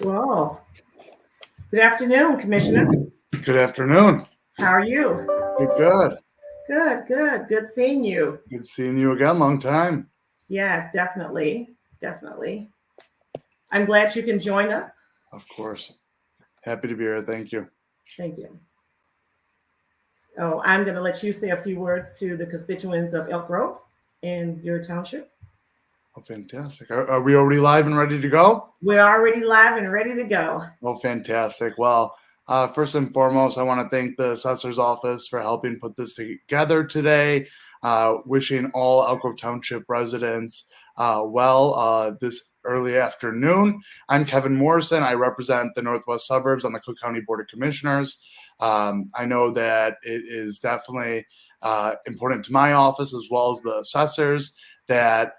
Well, good afternoon, Commissioner. Good afternoon. How are you? Good. Good. Good seeing you. Good seeing you again. Long time. Yes, definitely. I'm glad you can join us. Of course. Happy to be here. Thank you. Thank you. So I'm going to let you say a few words to the constituents of Elk Grove in your township. Oh, fantastic. Are we already live and ready to go? We're already live and ready to go. Oh, fantastic. Well, first and foremost, I want to thank the Assessor's Office for helping put this together today. Wishing all Elk Grove Township residents well this early afternoon. I'm Kevin Morrison. I represent the Northwest Suburbs on the Cook County Board of Commissioners. I know that it is definitely important to my office as well as the assessors that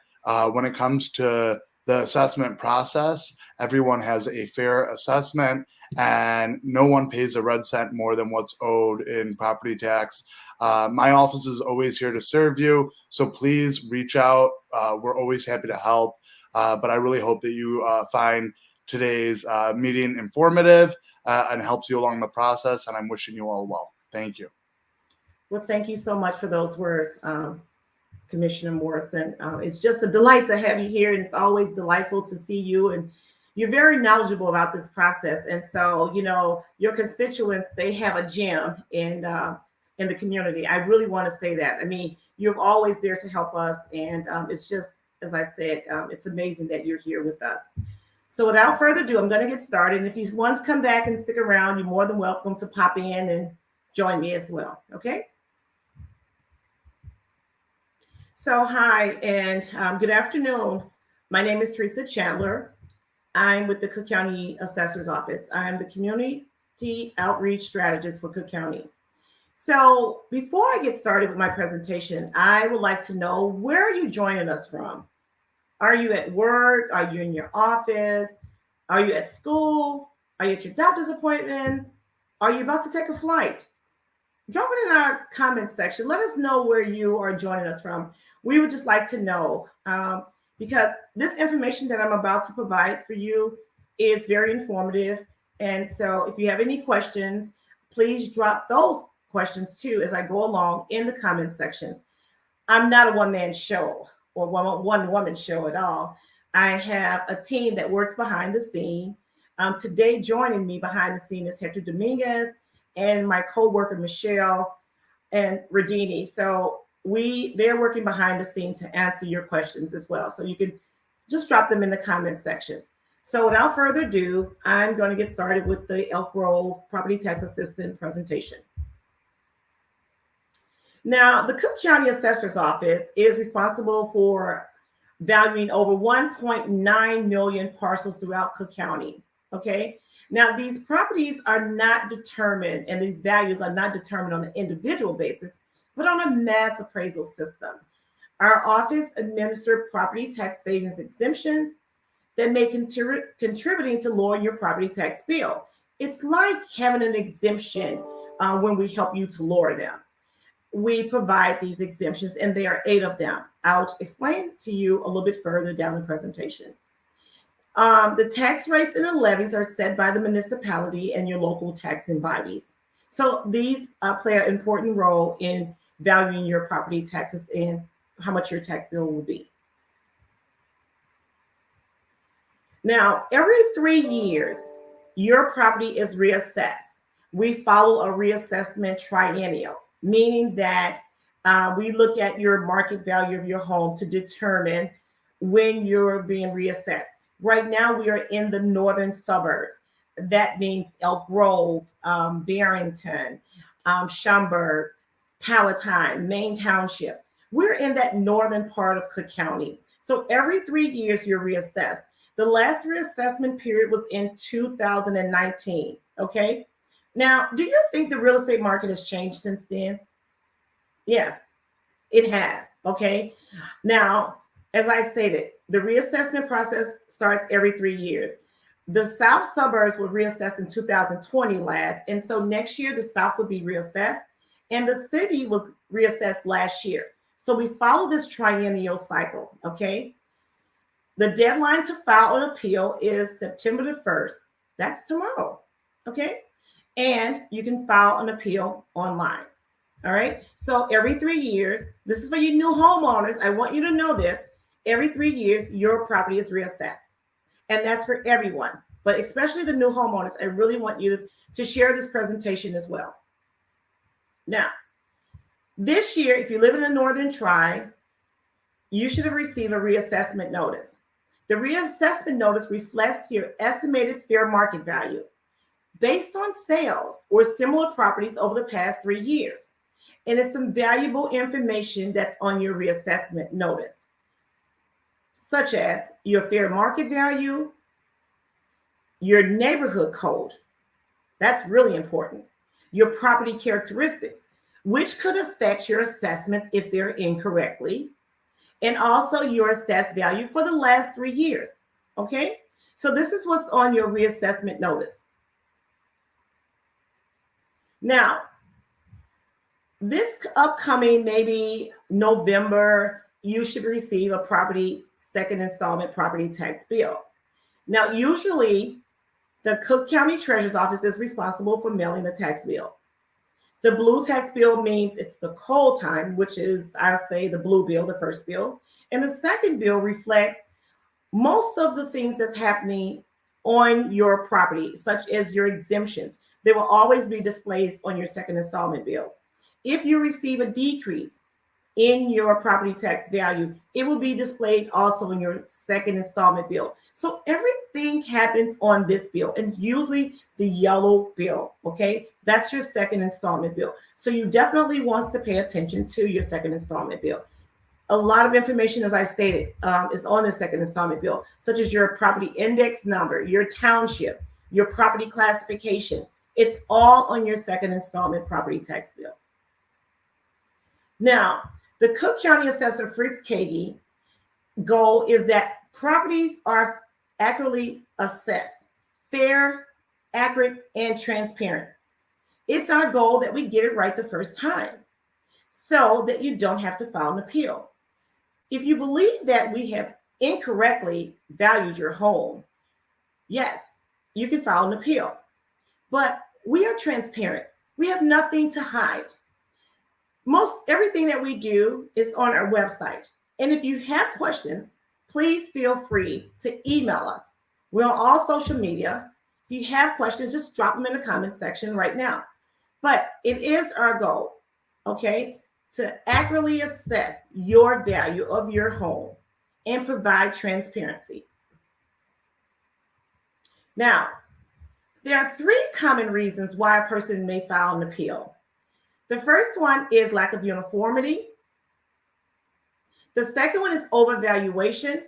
when it comes to the assessment process, everyone has a fair assessment and no one pays a red cent more than what's owed in property tax. My office is always here to serve you, so please reach out. We're always happy to help, but I really hope that you find today's meeting informative and helps you along the process, and I'm wishing you all well. Thank you. Well, thank you so much for those words, Commissioner Morrison. It's just a delight to have you here, and it's always delightful to see you. And you're very knowledgeable about this process. And so, your constituents, they have a gem in the community. I really want to say that. I mean, you're always there to help us, and it's just, as I said, it's amazing that you're here with us. So, without further ado, I'm going to get started. And if you want to come back and stick around, you're more than welcome to pop in and join me as well. Okay. So, hi, and good afternoon. My name is Teresa Chandler. I'm with the Cook County Assessor's Office. I'm the Community Outreach Strategist for Cook County. So, before I get started with my presentation, I would like to know, where are you joining us from? Are you at work? Are you in your office? Are you at school? Are you at your doctor's appointment? Are you about to take a flight? Drop it in our comment section. Let us know where you are joining us from. We would just like to know, because this information that I'm about to provide for you is very informative. And so if you have any questions, please drop those questions too as I go along in the comment sections. I'm not a one-man show or one-woman show at all. I have a team that works behind the scene. Today, joining me behind the scene is Hector Dominguez and my co-worker, Michelle and Radini. So they're working behind the scenes to answer your questions as well. So you can just drop them in the comment sections. So without further ado, I'm going to get started with the Elk Grove Property Tax Assistant presentation. Now, the Cook County Assessor's Office is responsible for valuing over 1.9 million parcels throughout Cook County. Okay. Now, these properties are not determined, and these values are not determined on an individual basis, but on a mass appraisal system. Our office administers property tax savings exemptions that may contributing to lowering your property tax bill. It's like having an exemption when we help you to lower them. We provide these exemptions, and there are 8 of them. I'll explain to you a little bit further down the presentation. The tax rates and the levies are set by the municipality and your local taxing bodies. So these play an important role in valuing your property taxes and how much your tax bill will be. Now, every 3 years, your property is reassessed. We follow a reassessment triennial, meaning that we look at your market value of your home to determine when you're being reassessed. Right now, we are in the northern suburbs. That means Elk Grove, Barrington, Schaumburg, Palatine, Main Township. We're in that northern part of Cook County. So every 3 years, you're reassessed. The last reassessment period was in 2019. Okay. Now, do you think the real estate market has changed since then? Yes, it has. Okay. Now, as I stated, the reassessment process starts every 3 years. The South suburbs were reassessed in 2020 last. And so next year, the South will be reassessed. And the city was reassessed last year. So we follow this triennial cycle. Okay. The deadline to file an appeal is September the 1st. That's tomorrow. Okay. And you can file an appeal online. All right. So every 3 years, this is for you new homeowners. I want you to know this. Every 3 years, your property is reassessed. And that's for everyone, but especially the new homeowners. I really want you to share this presentation as well. Now, this year, if you live in the Northern Tribe, you should have received a reassessment notice. The reassessment notice reflects your estimated fair market value based on sales or similar properties over the past 3 years. And it's some valuable information that's on your reassessment notice, such as your fair market value, your neighborhood code. That's really important. Your property characteristics, which could affect your assessments if they're incorrectly, and also your assessed value for the last 3 years. Okay? So this is what's on your reassessment notice. Now, this upcoming maybe November, you should receive a property second installment property tax bill. Now, usually the Cook County Treasurer's Office is responsible for mailing the tax bill. The blue tax bill means it's the cold time, which is, I say, the blue bill, the first bill. And the second bill reflects most of the things that's happening on your property, such as your exemptions. They will always be displayed on your second installment bill. If you receive a decrease in your property tax value, it will be displayed also in your second installment bill. So everything happens on this bill, and it's usually the yellow bill, okay? That's your second installment bill. So you definitely want to pay attention to your second installment bill. A lot of information, as I stated, is on the second installment bill, such as your property index number, your township, your property classification. It's all on your second installment property tax bill. Now, the Cook County Assessor Fritz Kagi goal is that properties are accurately assessed, fair, accurate, and transparent. It's our goal that we get it right the first time so that you don't have to file an appeal. If you believe that we have incorrectly valued your home, yes, you can file an appeal. But we are transparent. We have nothing to hide. Most everything that we do is on our website. And if you have questions, please feel free to email us. We're on all social media. If you have questions, just drop them in the comment section right now. But it is our goal, okay, to accurately assess your value of your home and provide transparency. Now, there are 3 common reasons why a person may file an appeal. The first one is lack of uniformity. The second one is overvaluation.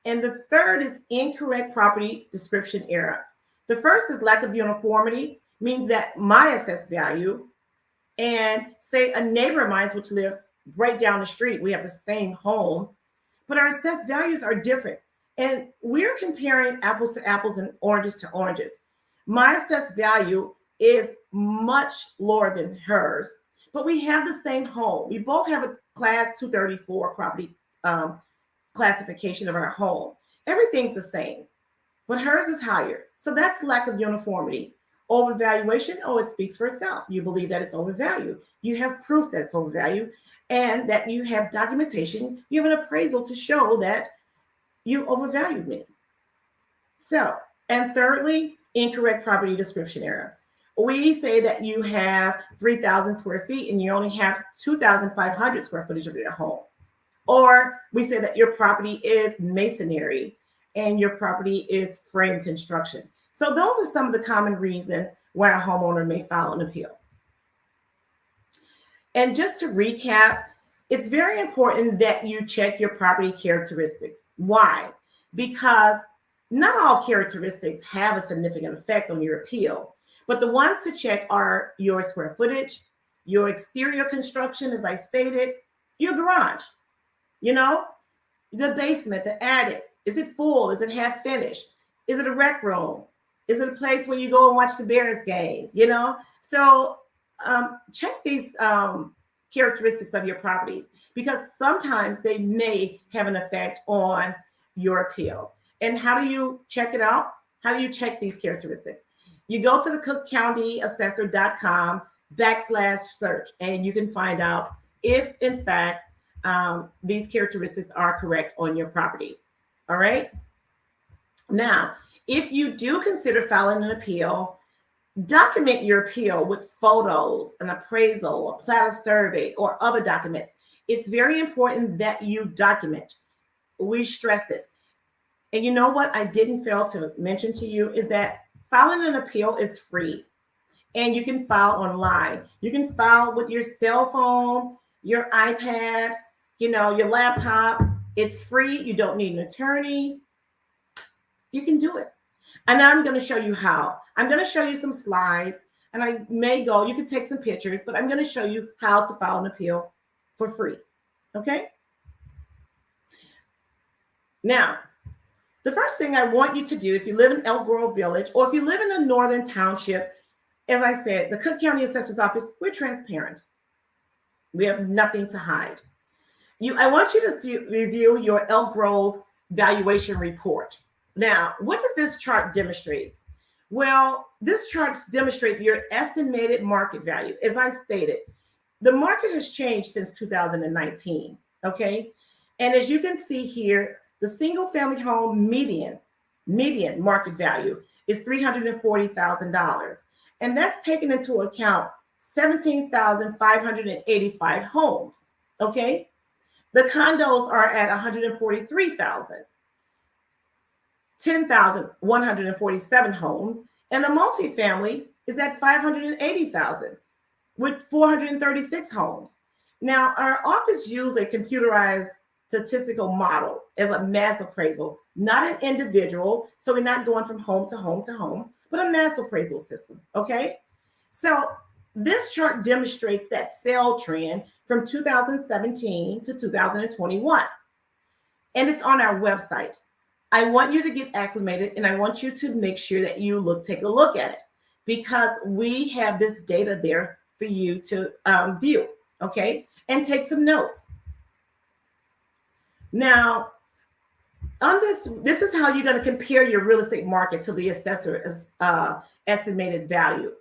And the third is incorrect property description error. The first is lack of uniformity, means that my assessed value and say a neighbor of mine which live right down the street, we have the same home, but our assessed values are different. And we're comparing apples to apples and oranges to oranges. My assessed value is much lower than hers, but we have the same home. We both have a class 234 property classification of our home. Everything's the same, but hers is higher. So that's lack of uniformity. Overvaluation, oh, it speaks for itself. You believe that it's overvalued. You have proof that it's overvalued and that you have documentation. You have an appraisal to show that you overvalued me. So, and thirdly, incorrect property description error. We say that you have 3,000 square feet and you only have 2,500 square footage of your home. Or we say that your property is masonry and your property is frame construction. So those are some of the common reasons why a homeowner may file an appeal. And just to recap, it's very important that you check your property characteristics. Why? Because not all characteristics have a significant effect on your appeal, but the ones to check are your square footage, your exterior construction, as I stated, your garage, the basement, the attic. Is it full? Is it half finished? Is it a rec room? Is it a place where you go and watch the Bears game? So check these characteristics of your properties because sometimes they may have an effect on your appeal. And how do you check it out? How do you check these characteristics? You go to the cookcountyassessor.com/search, and you can find out if, in fact, these characteristics are correct on your property. All right. Now, if you do consider filing an appeal, document your appeal with photos, an appraisal, a plat of survey, or other documents. It's very important that you document. We stress this. And you know what I didn't fail to mention to you is that filing an appeal is free. And you can file online. You can file with your cell phone, your iPad, your laptop. It's free. You don't need an attorney. You can do it. And I'm going to show you how. I'm going to show you some slides, and you can take some pictures, but I'm going to show you how to file an appeal for free. Okay? Now, the first thing I want you to do, if you live in Elk Grove Village, or if you live in a northern township, as I said, the Cook County Assessor's Office, we're transparent. We have nothing to hide. I want you to review your Elk Grove valuation report. Now, what does this chart demonstrate? Well, this chart demonstrates your estimated market value. As I stated, the market has changed since 2019, okay? And as you can see here, the single family home median market value is $340,000. And that's taken into account 17,585 homes, okay? The condos are at 143,000. 10,147 homes, and a multifamily is at 580,000 with 436 homes. Now, our office uses a computerized statistical model as a mass appraisal, not an individual. So we're not going from home to home to home, but a mass appraisal system. Okay. So this chart demonstrates that sale trend from 2017 to 2021. And it's on our website. I want you to get acclimated, and I want you to make sure that you take a look at it, because we have this data there for you to view, okay, and take some notes. Now, on this is how you're going to compare your real estate market to the assessor's estimated value.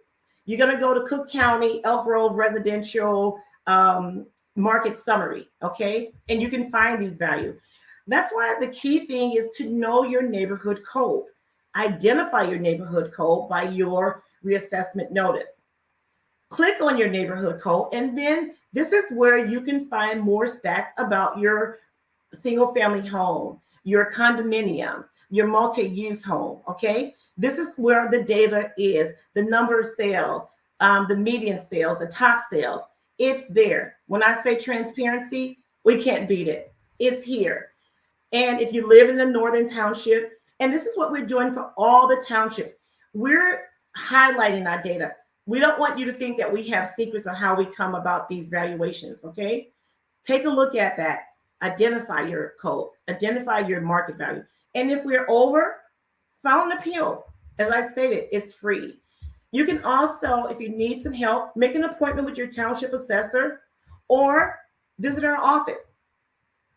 You're going to go to Cook County, Elk Grove Residential Market Summary, okay, and you can find these values. That's why the key thing is to know your neighborhood code. Identify your neighborhood code by your reassessment notice. Click on your neighborhood code, and then this is where you can find more stats about your single family home, your condominiums, your multi-use home, okay? This is where the data is, the number of sales, the median sales, the top sales. It's there. When I say transparency, we can't beat it. It's here. And if you live in the northern township, and this is what we're doing for all the townships, we're highlighting our data. We don't want you to think that we have secrets on how we come about these valuations, okay? Take a look at that. Identify your codes, identify your market value. And if we're over, file an appeal. As I stated, it's free. You can also, if you need some help, make an appointment with your township assessor or visit our office.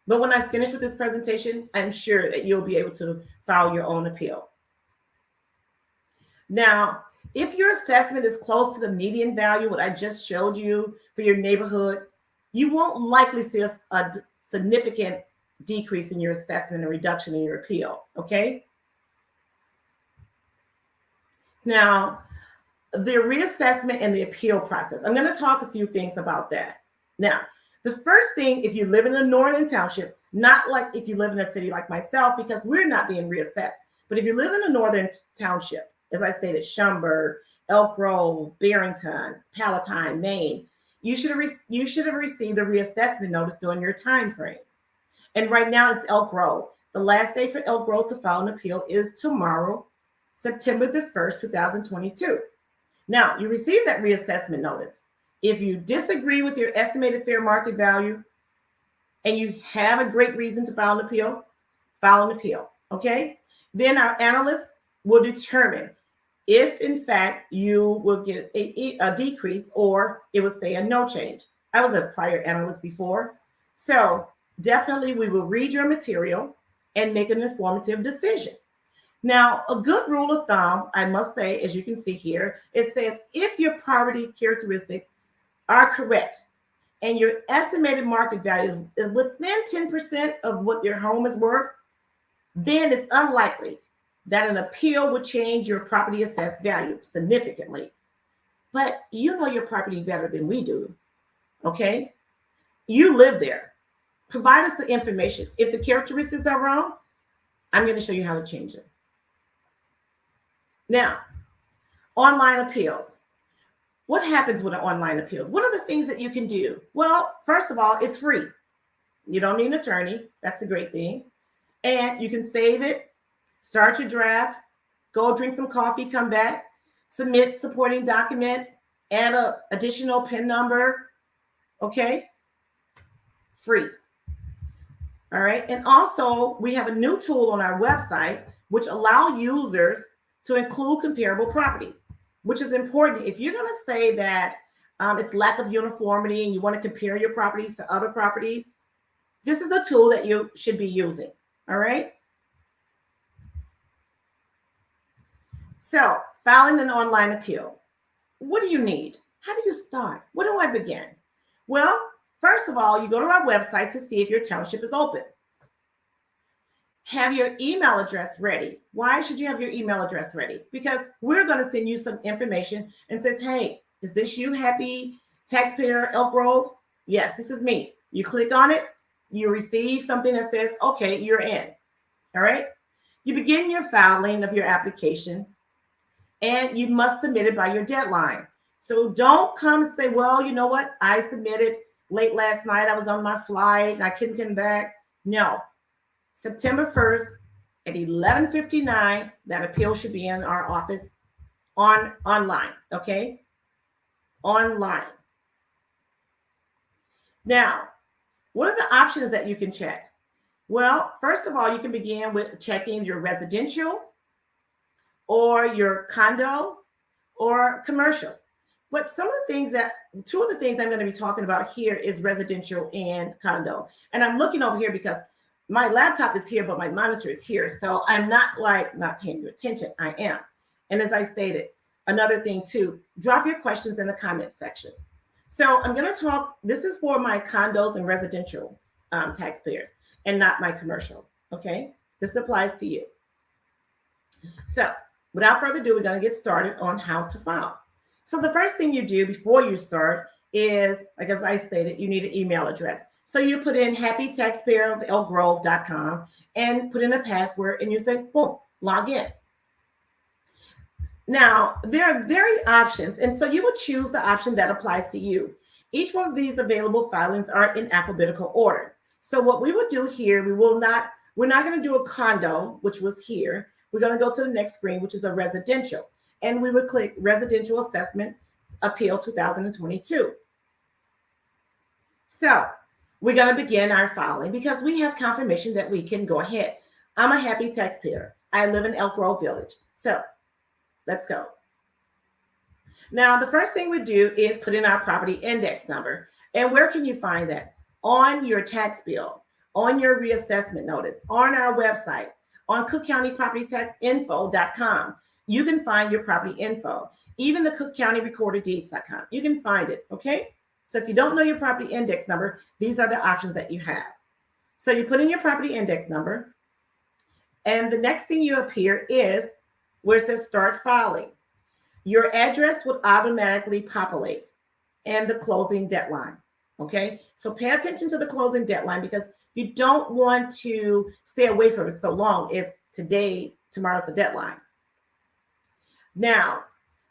But when I finish with this presentation, I'm sure that you'll be able to file your own appeal. Now, if your assessment is close to the median value, what I just showed you for your neighborhood, you won't likely see a significant decrease in your assessment and reduction in your appeal, okay? Now, the reassessment and the appeal process. I'm going to talk a few things about that. Now, the first thing, if you live in a northern township, not like if you live in a city like myself, because we're not being reassessed, but if you live in a northern township, as I stated, Schaumburg, Elk Grove, Barrington, Palatine, Maine, you should have received a reassessment notice during your time frame. And right now it's Elk Grove. The last day for Elk Grove to file an appeal is tomorrow, September the 1st, 2022. Now, you received that reassessment notice. If you disagree with your estimated fair market value and you have a great reason to file an appeal, okay? Then our analysts will determine if, in fact, you will get a decrease or it will stay a no change. I was a prior analyst before. So definitely we will read your material and make an informative decision. Now, a good rule of thumb, I must say, as you can see here, it says if your property characteristics are correct and your estimated market value is within 10% of what your home is worth, then it's unlikely that an appeal would change your property assessed value significantly. But you know your property better than we do, okay? You live there. Provide us the information. If the characteristics are wrong, I'm going to show you how to change it. Now, online appeals. What happens with an online appeal? What are the things that you can do? Well, first of all, it's free. You don't need an attorney. That's a great thing. And you can save it, start your draft, go drink some coffee, come back, submit supporting documents, add an additional PIN number. Okay? Free. All right. And also, we have a new tool on our website which allow users to include comparable properties, which is important. If you're going to say that it's lack of uniformity and you want to compare your properties to other properties, this is a tool that you should be using. All right. So, filing an online appeal. What do you need? How do you start? Where do I begin? Well, first of all, you go to our website to see if your township is open. Have your email address ready. Why should you have your email address ready? Because we're going to send you some information and says, hey, is this you, happy taxpayer Elk Grove? Yes, this is me. You click on it, you receive something that says, okay, you're in. All right. You begin your filing of your application and you must submit it by your deadline. So don't come and say, well, you know what? I submitted late last night. I was on my flight and I couldn't come back. No. September 1st at 11:59, that appeal should be in our office online, okay? Online. Now, what are the options that you can check? Well, first of all, you can begin with checking your residential or your condo or commercial. But two of the things I'm going to be talking about here is residential and condo. And I'm looking over here because my laptop is here, but my monitor is here. So I'm not paying you attention. I am. And as I stated, another thing too, drop your questions in the comment section. So I'm going to talk, this is for my condos and residential taxpayers and not my commercial. Okay. This applies to you. So without further ado, we're going to get started on how to file. So the first thing you do before you start is, like as I stated, you need an email address. So you put in happytaxpayer@elkgrove.com and put in a password and you say, boom, log in. Now, there are various options. And so you would choose the option that applies to you. Each one of these available filings are in alphabetical order. So what we would do here, we're not going to do a condo, which was here. We're going to go to the next screen, which is a residential. And we would click Residential Assessment Appeal 2022. So we're going to begin our filing because we have confirmation that we can go ahead. I'm a happy taxpayer. I live in Elk Grove Village. So let's go. Now, the first thing we do is put in our property index number. And where can you find that? On your tax bill, on your reassessment notice, on our website, on cookcountypropertytaxinfo.com. You can find your property info, even the Cook County recorderdeeds.com. You can find it, okay? So if you don't know your property index number, these are the options that you have. So you put in your property index number, and the next thing you appear is where it says start filing. Your address would automatically populate and the closing deadline, okay? So pay attention to the closing deadline because you don't want to stay away from it so long if tomorrow's the deadline. Now,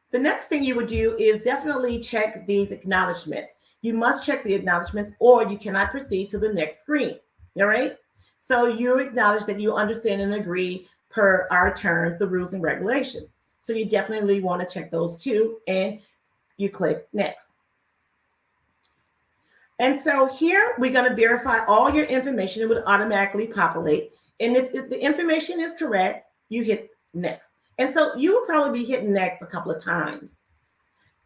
the next thing you would do is definitely check these acknowledgments. You must check the acknowledgments or you cannot proceed to the next screen, all right? So you acknowledge that you understand and agree per our terms, the rules and regulations. So you definitely want to check those too, and you click next. And so here we're going to verify all your information. It would automatically populate. And if the information is correct, you hit next. And so you will probably be hitting next a couple of times.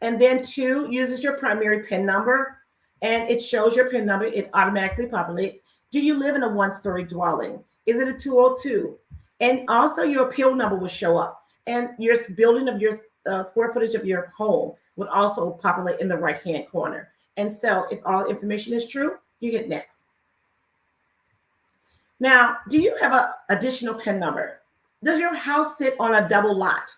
And then 2 uses your primary PIN number, and it shows your PIN number. It automatically populates. Do you live in a 1-story dwelling? Is it a 202? And also your appeal number will show up. And your building of your square footage of your home would also populate in the right-hand corner. And so if all information is true, you hit next. Now, do you have an additional PIN number? Does your house sit on a double lot?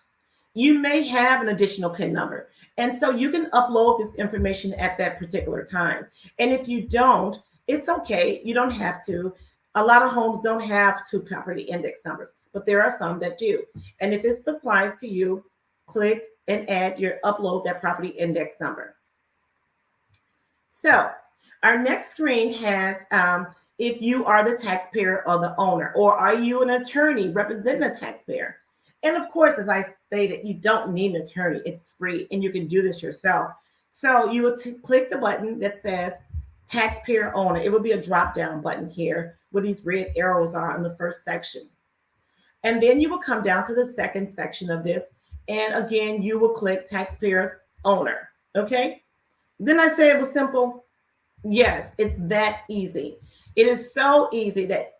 You may have an additional PIN number. And so you can upload this information at that particular time. And if you don't, it's okay. You don't have to. A lot of homes don't have two property index numbers, but there are some that do. And if this applies to you, click and upload that property index number. So our next screen has if you are the taxpayer or the owner, or are you an attorney representing a taxpayer? And of course, as I stated, you don't need an attorney. It's free and you can do this yourself. So you will click the button that says taxpayer owner. It will be a drop down button here where these red arrows are in the first section. And then you will come down to the second section of this. And again, you will click taxpayer's owner. Okay. Then I say it was simple. Yes, it's that easy. It is so easy that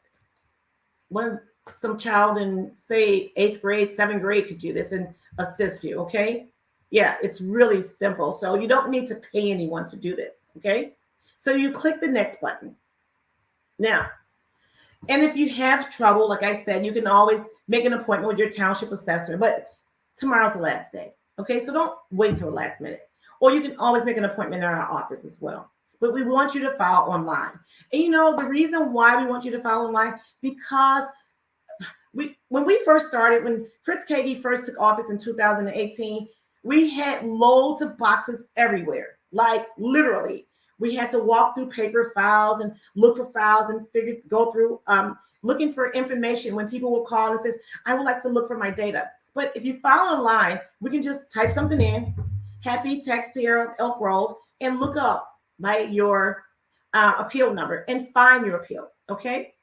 when some child in, say, 8th grade, 7th grade could do this and assist you, okay? Yeah, it's really simple. So you don't need to pay anyone to do this, okay? So you click the next button. Now, and if you have trouble, like I said, you can always make an appointment with your township assessor, but tomorrow's the last day, okay? So don't wait till the last minute. Or you can always make an appointment in our office as well. But we want you to file online. And you know, the reason why we want you to file online, because when we first started, when Fritz Kagi first took office in 2018, we had loads of boxes everywhere. Like literally, we had to walk through paper files and look for files and go through looking for information when people will call and says, I would like to look for my data. But if you file online, we can just type something in, happy taxpayer of Elk Grove, and look up by your appeal number and find your appeal, okay?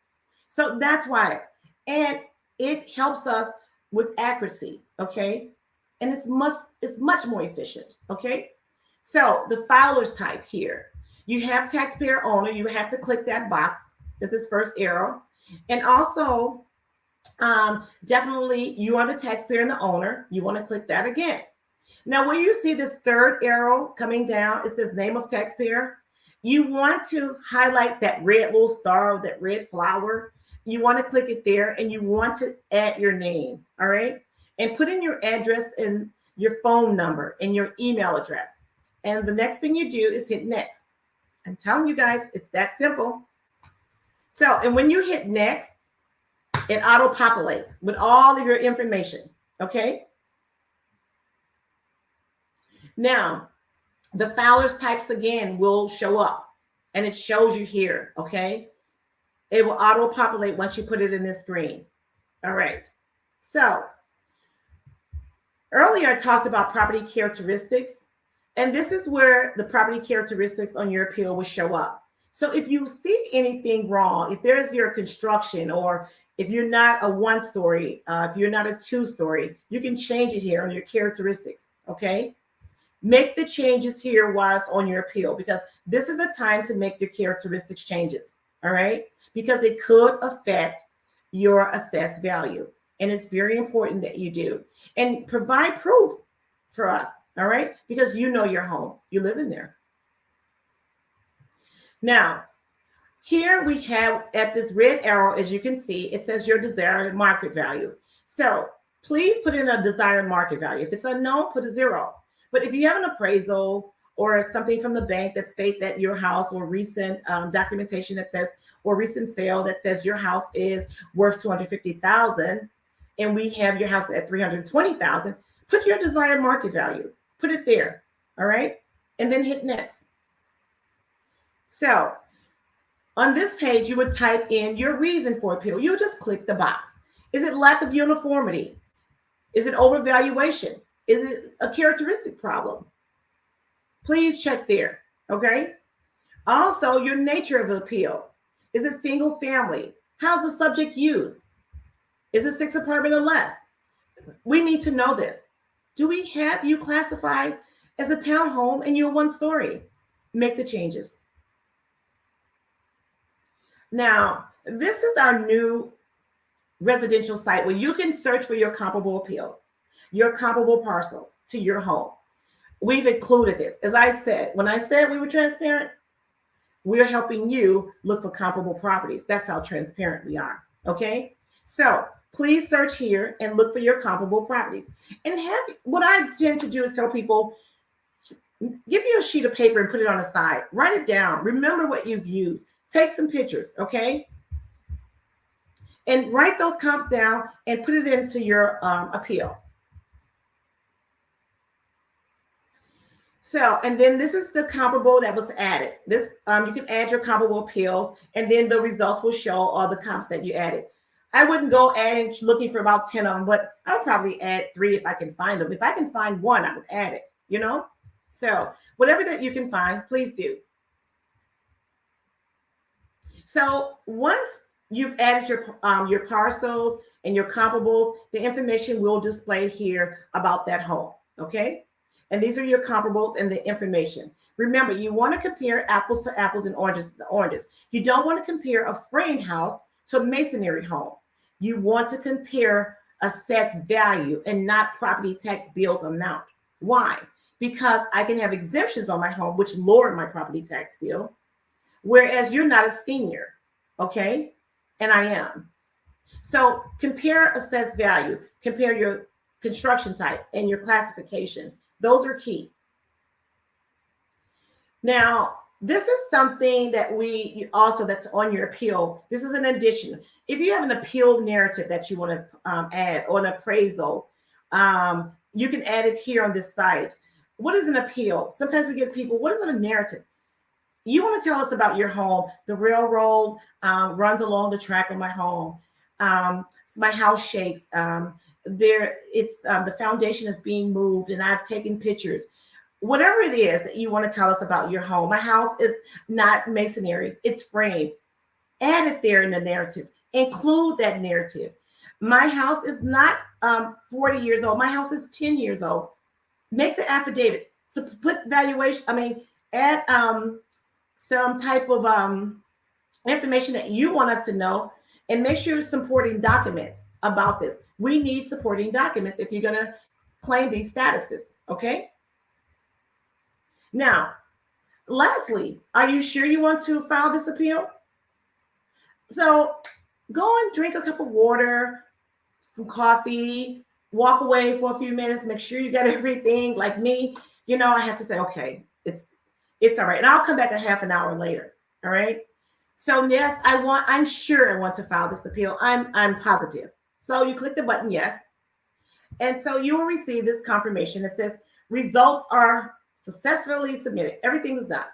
So that's why. And it helps us with accuracy, okay? And it's much more efficient, okay? So the filer's type here, you have taxpayer owner, you have to click that box, that's this first arrow. And also, definitely you are the taxpayer and the owner, you wanna click that again. Now, when you see this third arrow coming down, it says name of taxpayer. You want to highlight that red little star, that red flower. You want to click it there and you want to add your name, all right? And put in your address and your phone number and your email address. And the next thing you do is hit next. I'm telling you guys, it's that simple. So, and when you hit next, it auto-populates with all of your information, okay? Now, the filer's types again will show up and it shows you here, okay? It will auto-populate once you put it in this screen. All right. So earlier I talked about property characteristics, and this is where the property characteristics on your appeal will show up. So if you see anything wrong, if there's your construction, or if you're not a one-story, if you're not a two-story, you can change it here on your characteristics, okay? Make the changes here while it's on your appeal, because this is a time to make your characteristics changes, all right? Because it could affect your assessed value. And it's very important that you do. And provide proof for us, all right? Because you know your home, you live in there. Now, here we have at this red arrow, as you can see, it says your desired market value. So please put in a desired market value. If it's unknown, put a 0. But if you have an appraisal or something from the bank that state that your house, or recent documentation that says, or recent sale that says your house is worth $250,000, and we have your house at $320,000, put your desired market value, put it there, all right? And then hit next. So on this page, you would type in your reason for appeal. You would just click the box. Is it lack of uniformity? Is it overvaluation? Is it a characteristic problem? Please check there, okay? Also, your nature of the appeal. Is it single family? How's the subject used? Is it 6 apartment or less? We need to know this. Do we have you classified as a townhome and you're 1 story? Make the changes. Now, this is our new residential site where you can search for your comparable appeals, your comparable parcels to your home. We've included this. As I said, when I said we were transparent, we're helping you look for comparable properties. That's how transparent we are. Okay. So please search here and look for your comparable properties. And what I tend to do is tell people, give you a sheet of paper and put it on the side. Write it down. Remember what you've used. Take some pictures. Okay. And write those comps down and put it into your appeal. So, and then this is the comparable that was added. This, you can add your comparable appeals, and then the results will show all the comps that you added. I wouldn't go adding looking for about 10 of them, but I'll probably add 3 if I can find them. If I can find one, I would add it, you know? So whatever that you can find, please do. So once you've added your parcels and your comparables, the information will display here about that home, okay? And these are your comparables and the information. Remember, you want to compare apples to apples and oranges to oranges. You don't want to compare a frame house to a masonry home. You want to compare assessed value and not property tax bills amount. Why? Because I can have exemptions on my home, which lower my property tax bill, whereas you're not a senior, okay? And I am. So compare assessed value, compare your construction type and your classification. Those are key. Now, this is something that that's on your appeal. This is an addition. If you have an appeal narrative that you want to add or an appraisal, you can add it here on this site. What is an appeal? Sometimes we get people, what is a narrative? You want to tell us about your home. The railroad runs along the track of my home. So my house shakes. The foundation is being moved and I've taken pictures. Whatever it is that you want to tell us about your home. My house is not masonry, it's frame. Add it there in the narrative. Include that narrative. My house is not 40 years old. My house is 10 years old. Make the affidavit. So put valuation, add some type of information that you want us to know, and make sure you're supporting documents about this. We need supporting documents if you're going to claim these statuses, okay? Now, lastly, are you sure you want to file this appeal? So go and drink a cup of water, some coffee, walk away for a few minutes, make sure you got everything. Like me, I have to say, okay, it's all right. And I'll come back a half an hour later, all right? So yes, I'm sure I want to file this appeal. I'm positive. So you click the button, yes. And so you will receive this confirmation that says results are successfully submitted. Everything is done.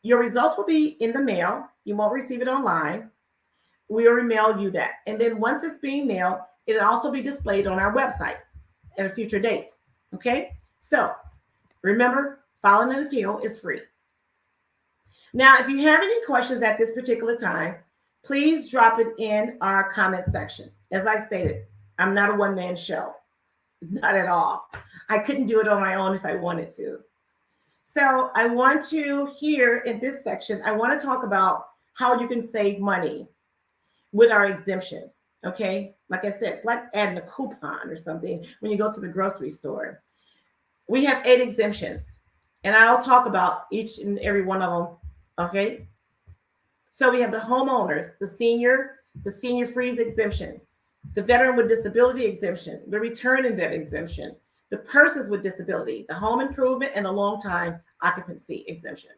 Your results will be in the mail. You won't receive it online. We will mail you that. And then once it's being mailed, it'll also be displayed on our website at a future date. Okay? So remember, filing an appeal is free. Now, if you have any questions at this particular time, please drop it in our comment section. As I stated, I'm not a one-man show. Not at all. I couldn't do it on my own if I wanted to. So I want to, here in this section, I want to talk about how you can save money with our exemptions. Okay? Like I said, it's like adding a coupon or something when you go to the grocery store. We have 8 exemptions, and I'll talk about each and every one of them. Okay? So we have the homeowners, the senior freeze exemption, the veteran with disability exemption, the return and vet exemption, the persons with disability, the home improvement, and the long time occupancy exemption.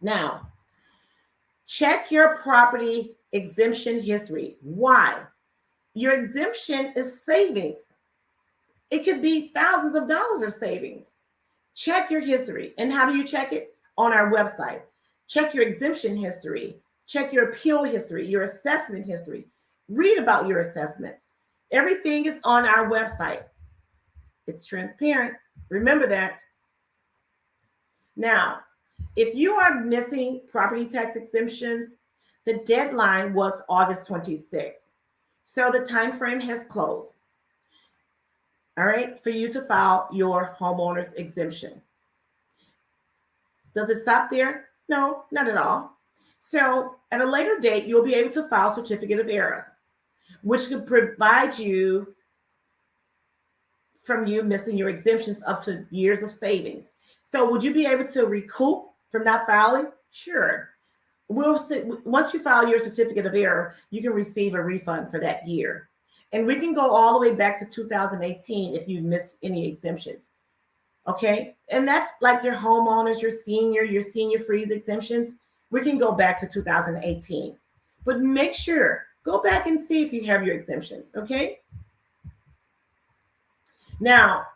Now, check your property exemption history. Why? Your exemption is savings. It could be thousands of dollars of savings. Check your history. And how do you check it? On our website. Check your exemption history. Check your appeal history, your assessment history. Read about your assessments. Everything is on our website. It's transparent. Remember that. Now, if you are missing property tax exemptions, the deadline was August 26th. So the time frame has closed. All right, for you to file your homeowner's exemption. Does it stop there? No, not at all. So at a later date, you'll be able to file certificate of errors. which could provide you from you missing your exemptions up to years of savings. So would you be able to recoup from not filing? Sure. We'll see, once you file your certificate of error, you can receive a refund for that year. And we can go all the way back to 2018 if you missed any exemptions. Okay. And that's like your homeowners, your senior freeze exemptions. We can go back to 2018. But make sure, go back and see if you have your exemptions. Okay. Now,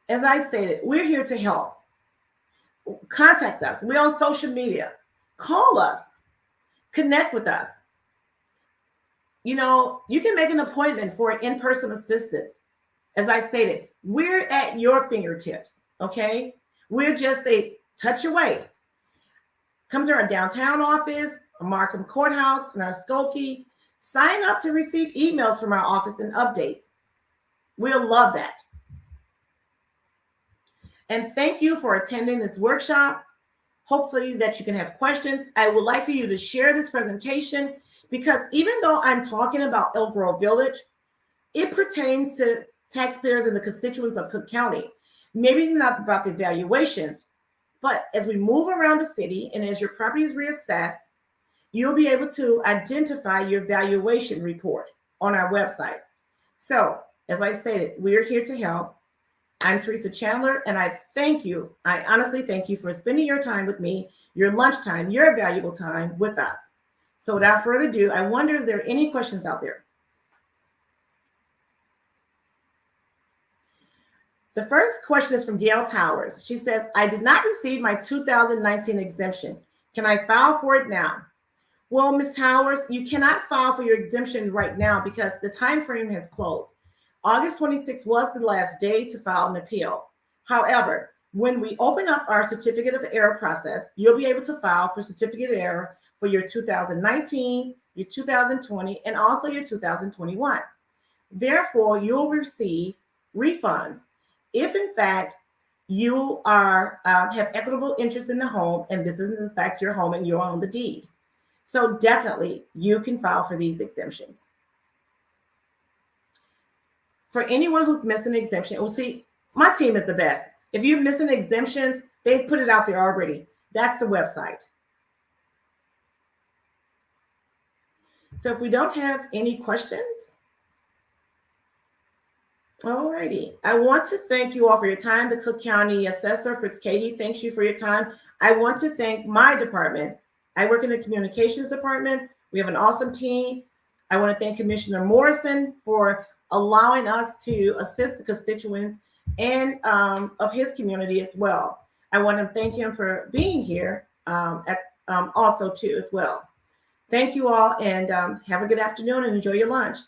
as I stated, we're here to help. Contact us. We're on social media. Call us. Connect with us. You know, you can make an appointment for an in-person assistance. As I stated, we're at your fingertips, okay? We're just a touch away. Come to our downtown office, our Markham Courthouse, and our Skokie. Sign up to receive emails from our office and updates. We'll love that. And thank you for attending this workshop. Hopefully that you can have questions. I would like for you to share this presentation because even though I'm talking about Elk Grove Village, it pertains to taxpayers and the constituents of Cook County. Maybe not about the valuations, but as we move around the city and as your property is reassessed, you'll be able to identify your valuation report on our website. So, as I stated, we're here to help. I'm Teresa Chandler, and I thank you. I honestly thank you for spending your time with me, your lunchtime, your valuable time with us. So without further ado, I wonder if there are any questions out there. The first question is from Gail Towers. She says, I did not receive my 2019 exemption. Can I file for it now? Well, Ms. Towers, you cannot file for your exemption right now because the time frame has closed. August 26th was the last day to file an appeal. However, when we open up our certificate of error process, you'll be able to file for certificate of error for your 2019, your 2020, and also your 2021. Therefore, you'll receive refunds if, in fact, you are have equitable interest in the home, and this is, in fact, your home and you're on the deed. So definitely, you can file for these exemptions. For anyone who's missing an exemption, well, see, my team is the best. If you're missing exemptions, they've put it out there already. That's the website. So if we don't have any questions, all righty. I want to thank you all for your time. The Cook County Assessor, Fritz Katie, thanks you for your time. I want to thank my department. I work in the communications department. We have an awesome team. I want to thank Commissioner Morrison for allowing us to assist the constituents and of his community as well. I want to thank him for being here also too as well. Thank you all and have a good afternoon and enjoy your lunch.